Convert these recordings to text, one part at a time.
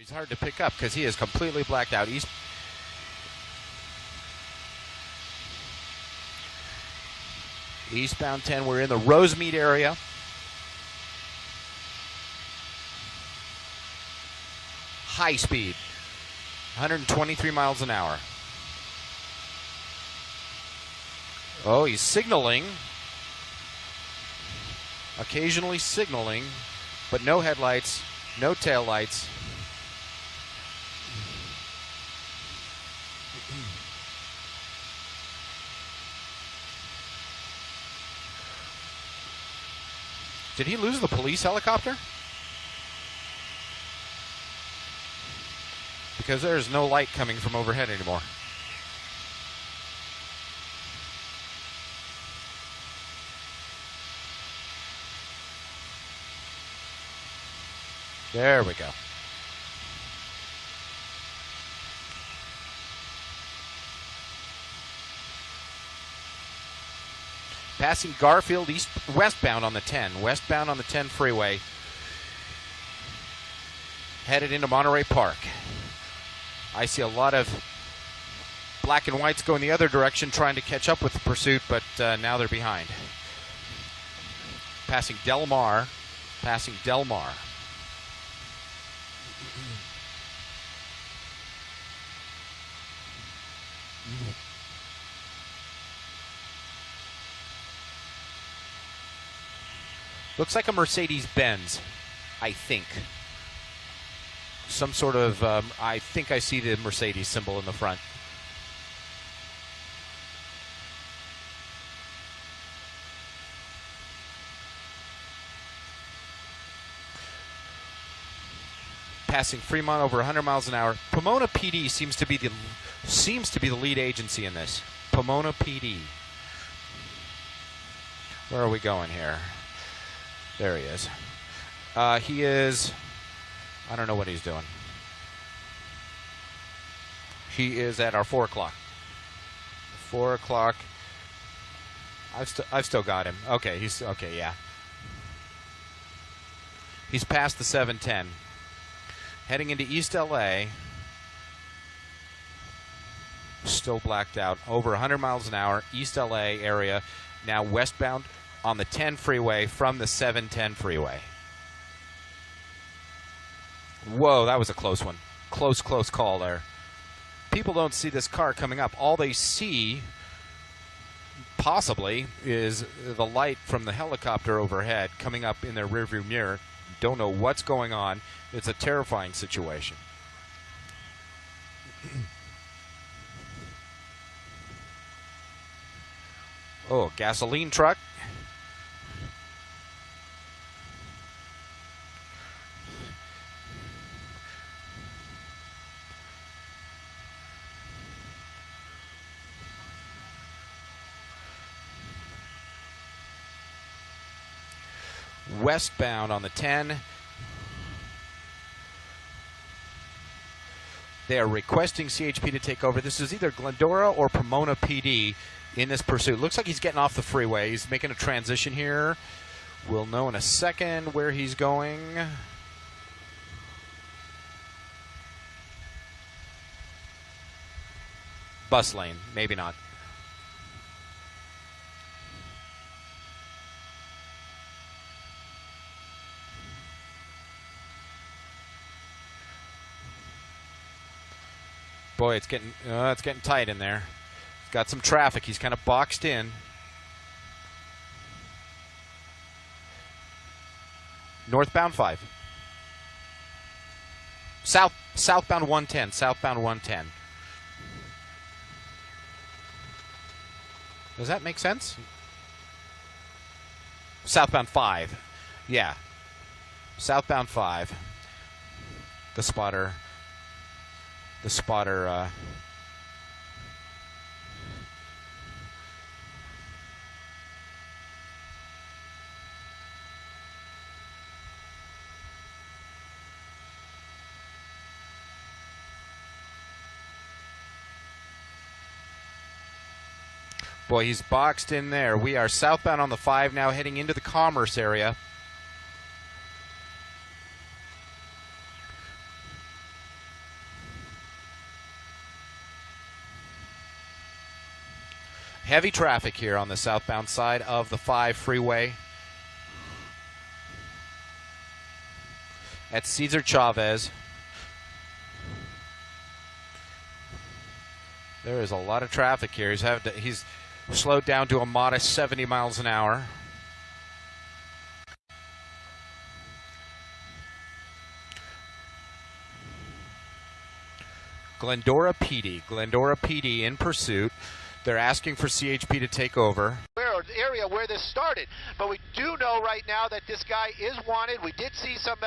He's hard to pick up because he is completely blacked out. Eastbound 10, we're in the Rosemead area. High speed, 123 miles an hour. Oh, he's signaling. Occasionally signaling, but no headlights, no taillights. Did he lose the police helicopter? Because there's no light coming from overhead anymore. There we go. Passing Garfield westbound on the 10. Westbound on the 10 freeway. Headed into Monterey Park. I see a lot of black and whites going the other direction trying to catch up with the pursuit, but now they're behind. Passing Del Mar. Passing Del Mar. Looks like a Mercedes Benz, I think. Some sort of, I think I see the Mercedes symbol in the front. Passing Fremont over 100 miles an hour. Pomona PD seems to be the lead agency in this. Pomona PD. Where are we going here? There he is. He is, I don't know what he's doing. He is at our 4 o'clock. 4 o'clock. I've still got him. Okay, okay, yeah. He's past the 710. Heading into East LA. Still blacked out. Over 100 miles an hour. East LA area. Now westbound on the 10 freeway from the 710 freeway. Whoa, that was a close one. Close call there. People don't see this car coming up. All they see, possibly, is the light from the helicopter overhead coming up in their rearview mirror. Don't know what's going on. It's a terrifying situation. Oh, gasoline truck. Westbound on the 10. They are requesting CHP to take over. This is either Glendora or Pomona PD in this pursuit. Looks like he's getting off the freeway. He's making a transition here. We'll know in a second where he's going. Bus lane, maybe not. Boy, it's getting tight in there. He's got some traffic. He's kind of boxed in. Northbound 5. Southbound 110. Southbound 110. Does that make sense? Southbound 5. Yeah. Southbound 5. The spotter. Boy, he's boxed in there. We are southbound on the 5 now, heading into the Commerce area. Heavy traffic here on the southbound side of the 5 freeway at Cesar Chavez. There is a lot of traffic here. He's slowed down to a modest 70 miles an hour. Glendora PD in pursuit. They're asking for CHP to take over. Area where this started, but we do know right now that this guy is wanted. We did see some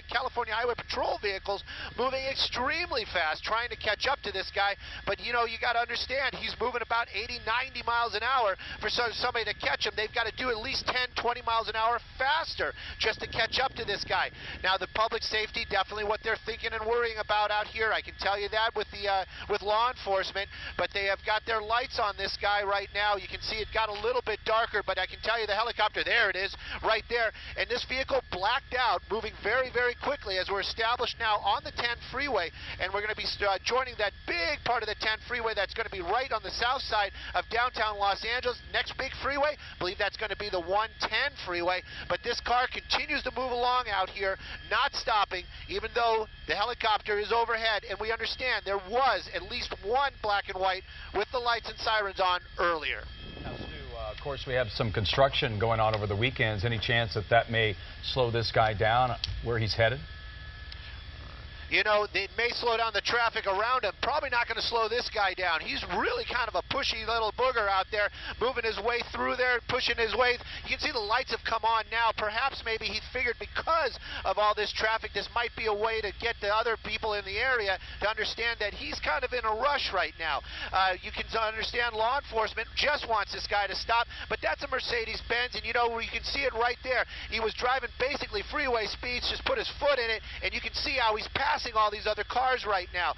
California Highway Patrol vehicles moving extremely fast trying to catch up to this guy, but you know, you got to understand he's moving about 80-90 miles an hour. For somebody to catch him, they've got to do at least 10-20 miles an hour faster just to catch up to this guy. Now the public safety, definitely what they're thinking and worrying about out here, I can tell you that with the with law enforcement, but they have got their lights on this guy right now. You can see it got a little bit darker, but I can tell you the helicopter, there it is, right there. And this vehicle blacked out, moving very, very quickly as we're established now on the 10 freeway. And we're going to be joining that big part of the 10 freeway that's going to be right on the south side of downtown Los Angeles. Next big freeway, I believe that's going to be the 110 freeway. But this car continues to move along out here, not stopping, even though the helicopter is overhead. And we understand there was at least one black and white with the lights and sirens on earlier. Of course, we have some construction going on over the weekends. Any chance that that may slow this guy down where he's headed? You know, they may slow down the traffic around him. Probably not going to slow this guy down. He's really kind of a pushy little booger out there, moving his way through there, pushing his way. You can see the lights have come on now. Perhaps maybe he figured because of all this traffic, this might be a way to get the other people in the area to understand that he's kind of in a rush right now. You can understand law enforcement just wants this guy to stop, but that's a Mercedes Benz, and you know, you can see it right there. He was driving basically freeway speeds, just put his foot in it, and you can see how he's passing all these other cars right now.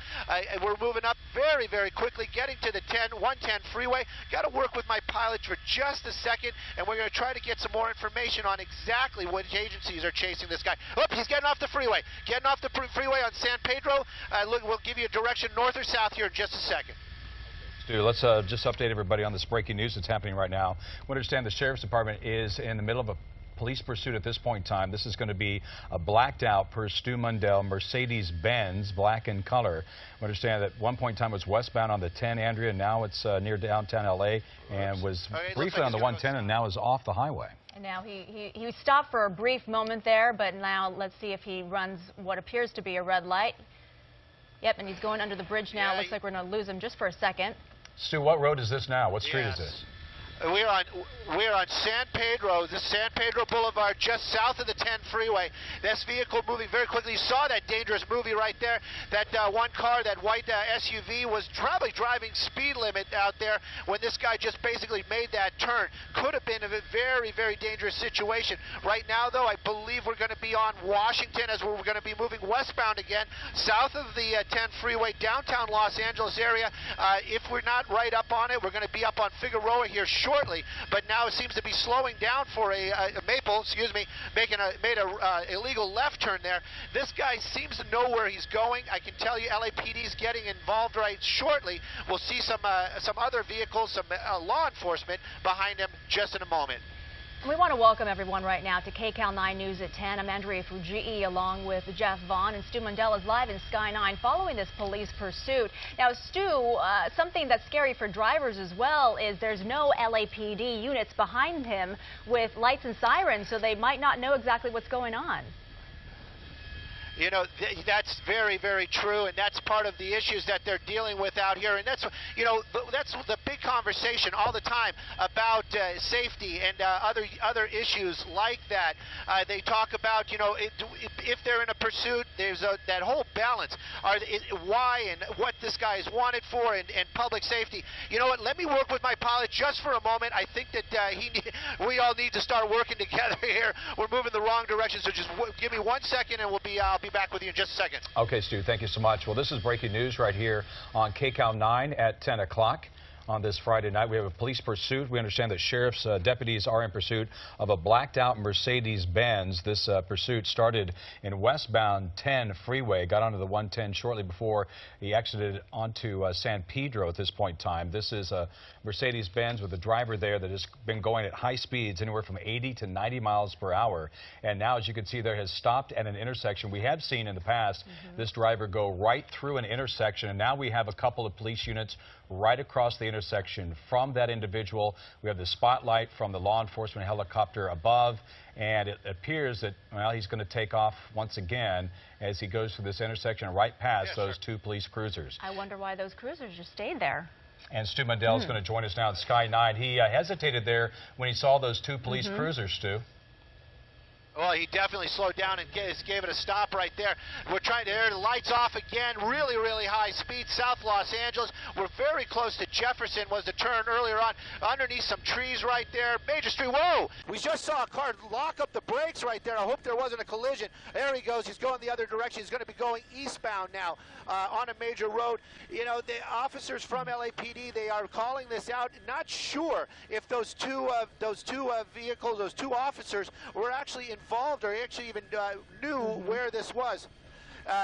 We're moving up very, very quickly, getting to the 110 freeway. Got to work with my pilots for just a second, and we're going to try to get some more information on exactly which agencies are chasing this guy. Oh, he's getting off the freeway. Getting off the freeway on San Pedro. Look, we'll give you a direction north or south here in just a second. Stu, let's just update everybody on this breaking news that's happening right now. We understand the Sheriff's Department is in the middle of a police pursuit at this point in time. This is going to be a blacked out, per Stu Mundell, Mercedes Benz, black in color. We understand that at one point in time it was westbound on the 10, Andrea, and now it's near downtown L.A. and was briefly on the 110 and now is off the highway. And now he stopped for a brief moment there, but now let's see if he runs what appears to be a red light. Yep, and he's going under the bridge now. Looks like we're going to lose him just for a second. Stu, what road is this now? What street is this? We're on San Pedro. This is San Pedro Boulevard, just south of the 10 freeway. This vehicle moving very quickly. You saw that dangerous movie right there. That one car, that white SUV, was probably driving speed limit out there when this guy just basically made that turn. Could have been a very, very dangerous situation. Right now, though, I believe we're going to be on Washington as we're going to be moving westbound again, south of the 10 freeway, downtown Los Angeles area. If we're not right up on it, we're going to be up on Figueroa here shortly, but now it seems to be slowing down for a Maple, made a illegal left turn there. This guy seems to know where he's going. I can tell you LAPD is getting involved right shortly. We'll see some other vehicles, some law enforcement behind him just in a moment. We want to welcome everyone right now to KCAL 9 News at 10. I'm Andrea Fujii along with Jeff Vaughn, and Stu Mundell is live in Sky 9 following this police pursuit. Now, Stu, something that's scary for drivers as well is there's no LAPD units behind him with lights and sirens, so they might not know exactly what's going on. You know, that's very, very true, and that's part of the issues that they're dealing with out here. And that's, you know, that's the big conversation all the time about safety and other issues like that. They talk about, you know, if they're in a pursuit, there's that whole balance. Why and what this guy is wanted for, and public safety. You know what? Let me work with my pilot just for a moment. I think that we all need to start working together here. We're moving the wrong direction, so just give me 1 second, and I'll be back with you in just a second. Okay, Stu, thank you so much. Well, this is breaking news right here on KCAL 9 at 10 o'clock. on this Friday night. We have a police pursuit. We understand that sheriff's deputies are in pursuit of a blacked out Mercedes Benz. This pursuit started in westbound 10 Freeway, got onto the 110 shortly before he exited onto San Pedro at this point in time. This is a Mercedes Benz with a driver there that has been going at high speeds, anywhere from 80 to 90 miles per hour. And now, as you can see, there has stopped at an intersection. We have seen in the past this driver go right through an intersection, and now we have a couple of police units right across the intersection from that individual. We have the spotlight from the law enforcement helicopter above, and it appears that, well, he's going to take off once again as he goes through this intersection right past those two police cruisers. I wonder why those cruisers just stayed there. And Stu Mundell is going to join us now in Sky 9. He hesitated there when he saw those two police cruisers, Stu. Well, he definitely slowed down and gave it a stop right there. We're trying to air the lights off again. Really, really high speed. South Los Angeles. We're very close to Jefferson was the turn earlier on. Underneath some trees right there. Major Street. Whoa! We just saw a car lock up the brakes right there. I hope there wasn't a collision. There he goes. He's going the other direction. He's going to be going eastbound now on a major road. You know, the officers from LAPD, they are calling this out. Not sure if those two vehicles, those two officers, were actually involved or actually even knew where this was.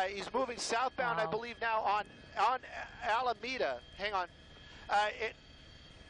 He's moving southbound, I believe, now on Alameda. Hang on.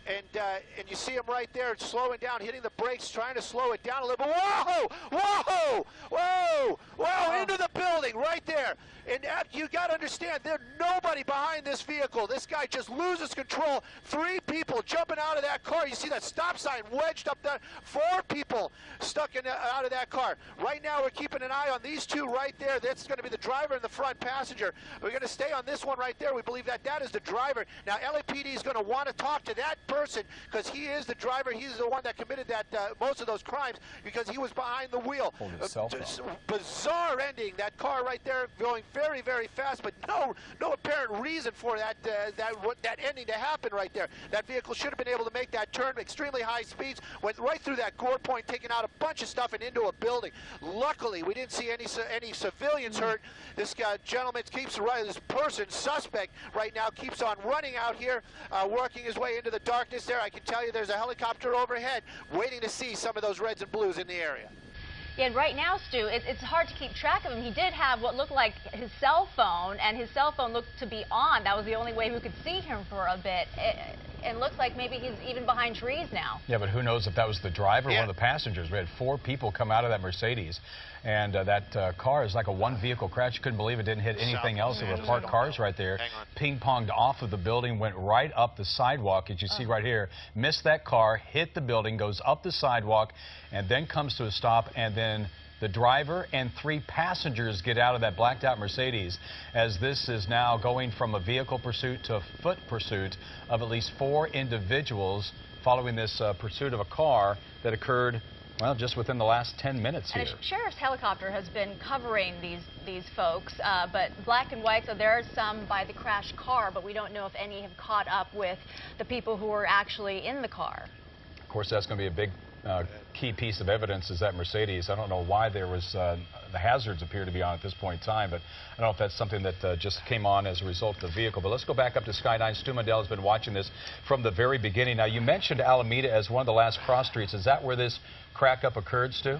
And you see him right there slowing down, hitting the brakes, trying to slow it down a little bit. Whoa! Whoa! Whoa! Whoa! Into the building right there. And you got to understand, there's nobody behind this vehicle. This guy just loses control. 3 people jumping out of that car. You see that stop sign wedged up there. 4 people stuck out of that car. Right now, we're keeping an eye on these 2 right there. That's going to be the driver and the front passenger. We're going to stay on this one right there. We believe that is the driver. Now, LAPD is going to want to talk to that person because he is the driver. He's the one that committed most of those crimes because he was behind the wheel. Bizarre ending. That car right there going very, very fast, but no apparent reason for that ending to happen right there. That vehicle should have been able to make that turn. Extremely high speeds, went right through that gore point, taking out a bunch of stuff and into a building. Luckily, we didn't see any civilians hurt. This gentleman keeps running. This suspect right now keeps on running out here, working his way into the darkness there. I can tell you there's a helicopter overhead waiting to see some of those reds and blues in the area. Yeah, and right now, Stu, it's hard to keep track of him. He did have what looked like his cell phone, and his cell phone looked to be on. That was the only way we could see him for a bit. It looks like maybe he's even behind trees now. Yeah, but who knows if that was the driver or one of the passengers. We had 4 people come out of that Mercedes, and that car is like a one-vehicle crash. You couldn't believe it didn't hit anything else. There were parked cars right there. Ping-ponged off of the building, went right up the sidewalk, as you see right here. Missed that car, hit the building, goes up the sidewalk, and then comes to a stop, and then the driver and 3 passengers get out of that blacked-out Mercedes, as this is now going from a vehicle pursuit to a foot pursuit of at least 4 individuals following this pursuit of a car that occurred, well, just within the last 10 minutes here. And a sheriff's helicopter has been covering these folks, but black and white, so there are some by the crashed car, but we don't know if any have caught up with the people who were actually in the car. Of course, that's going to be a big key piece of evidence is that Mercedes. I don't know why there was the hazards appear to be on at this point in time, but I don't know if that's something that just came on as a result of the vehicle. But let's go back up to Sky 9. Stu Mundell has been watching this from the very beginning. Now, you mentioned Alameda as one of the last cross streets. Is that where this crack-up occurred, Stu?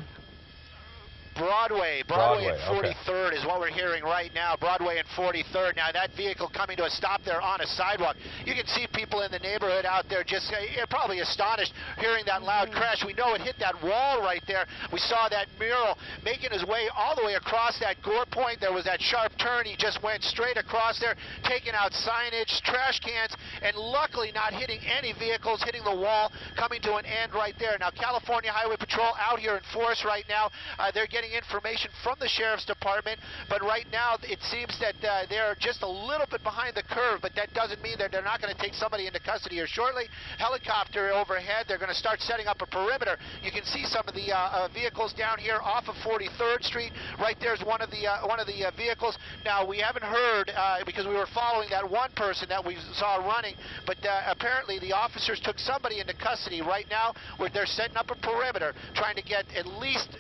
Broadway and 43rd is what we're hearing right now. Broadway and 43rd. Now that vehicle coming to a stop there on a sidewalk. You can see people in the neighborhood out there just probably astonished hearing that loud crash. We know it hit that wall right there. We saw that mural making his way all the way across that gore point. There was that sharp turn. He just went straight across there, taking out signage, trash cans, and luckily not hitting any vehicles, hitting the wall, coming to an end right there. Now California Highway Patrol out here in force right now. They're getting information from the Sheriff's Department, but right now it seems that they're just a little bit behind the curve, but that doesn't mean that they're not going to take somebody into custody here shortly. Helicopter overhead. They're going to start setting up a perimeter. You can see some of the vehicles down here off of 43rd Street. Right there's one of the vehicles. Now we haven't heard because we were following that one person that we saw running, but apparently the officers took somebody into custody. Right now where they're setting up a perimeter, trying to get at least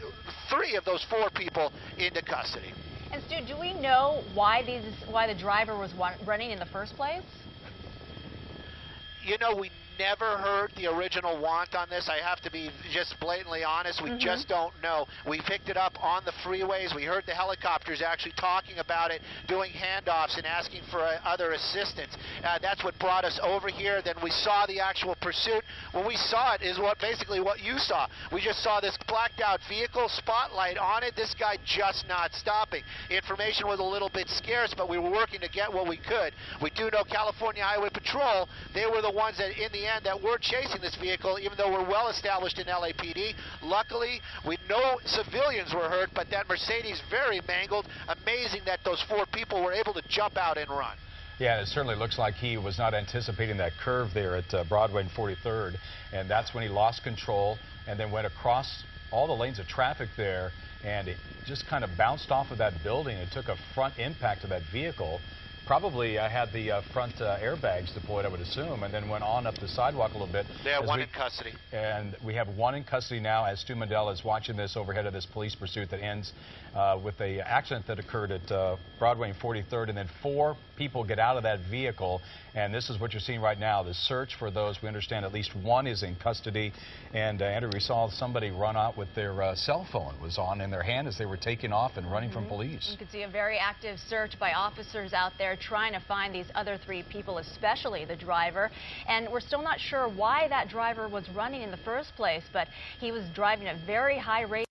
3 of those 4 people into custody. And Stu, do we know why the driver was running in the first place? You know, we never heard the original want on this. I have to be just blatantly honest. We just don't know. We picked it up on the freeways. We heard the helicopters actually talking about it, doing handoffs and asking for other assistance. That's what brought us over here. Then we saw the actual pursuit. When we saw it is basically what you saw. We just saw this blacked out vehicle, spotlight on it, this guy just not stopping. Information was a little bit scarce, but we were working to get what we could. We do know California Highway Patrol, they were the ones that in the end that were chasing this vehicle, even though we're well established in LAPD. Luckily, no civilians were hurt, but that Mercedes very mangled. Amazing that those 4 people were able to jump out and run. Yeah, it certainly looks like he was not anticipating that curve there at Broadway and 43rd, and that's when he lost control and then went across all the lanes of traffic there, and it just kind of bounced off of that building. It took a front impact of that vehicle. Probably had the front airbags deployed, I would assume, and then went on up the sidewalk a little bit. They have 1 in custody. And we have 1 in custody now as Stu Mundell is watching this overhead of this police pursuit that ends with the accident that occurred at Broadway and 43rd, and then 4 people get out of that vehicle, and this is what you're seeing right now, the search for those. We understand at least 1 is in custody, and Andrew, we saw somebody run out with their cell phone. It was on in their hand as they were taking off and running from police. You can see a very active search by officers out there trying to find these other 3 people, especially the driver, and we're still not sure why that driver was running in the first place, but he was driving at very high rate.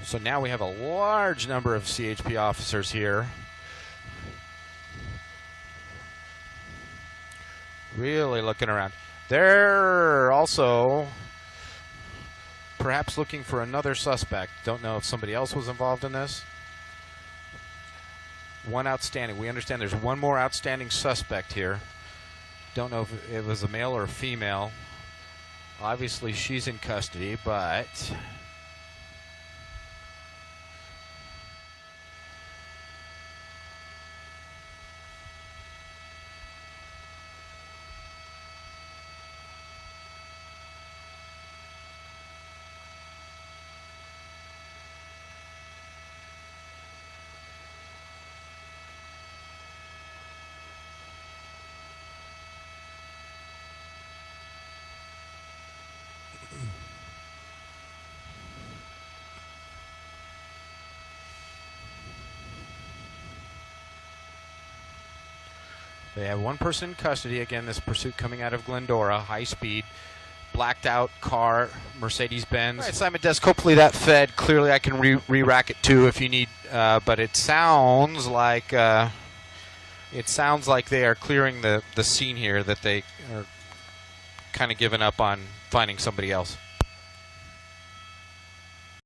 So now we have a large number of CHP officers here. Really looking around. They're also perhaps looking for another suspect. Don't know if somebody else was involved in this. 1 outstanding. We understand there's 1 more outstanding suspect here. Don't know if it was a male or a female. Obviously she's in custody, but they have 1 person in custody. Again, this pursuit coming out of Glendora, high speed, blacked out car, Mercedes Benz. All right, Simon Desk, hopefully that fed. Clearly I can re-rack it too if you need, but it sounds like they are clearing the scene here, that they are kind of giving up on finding somebody else.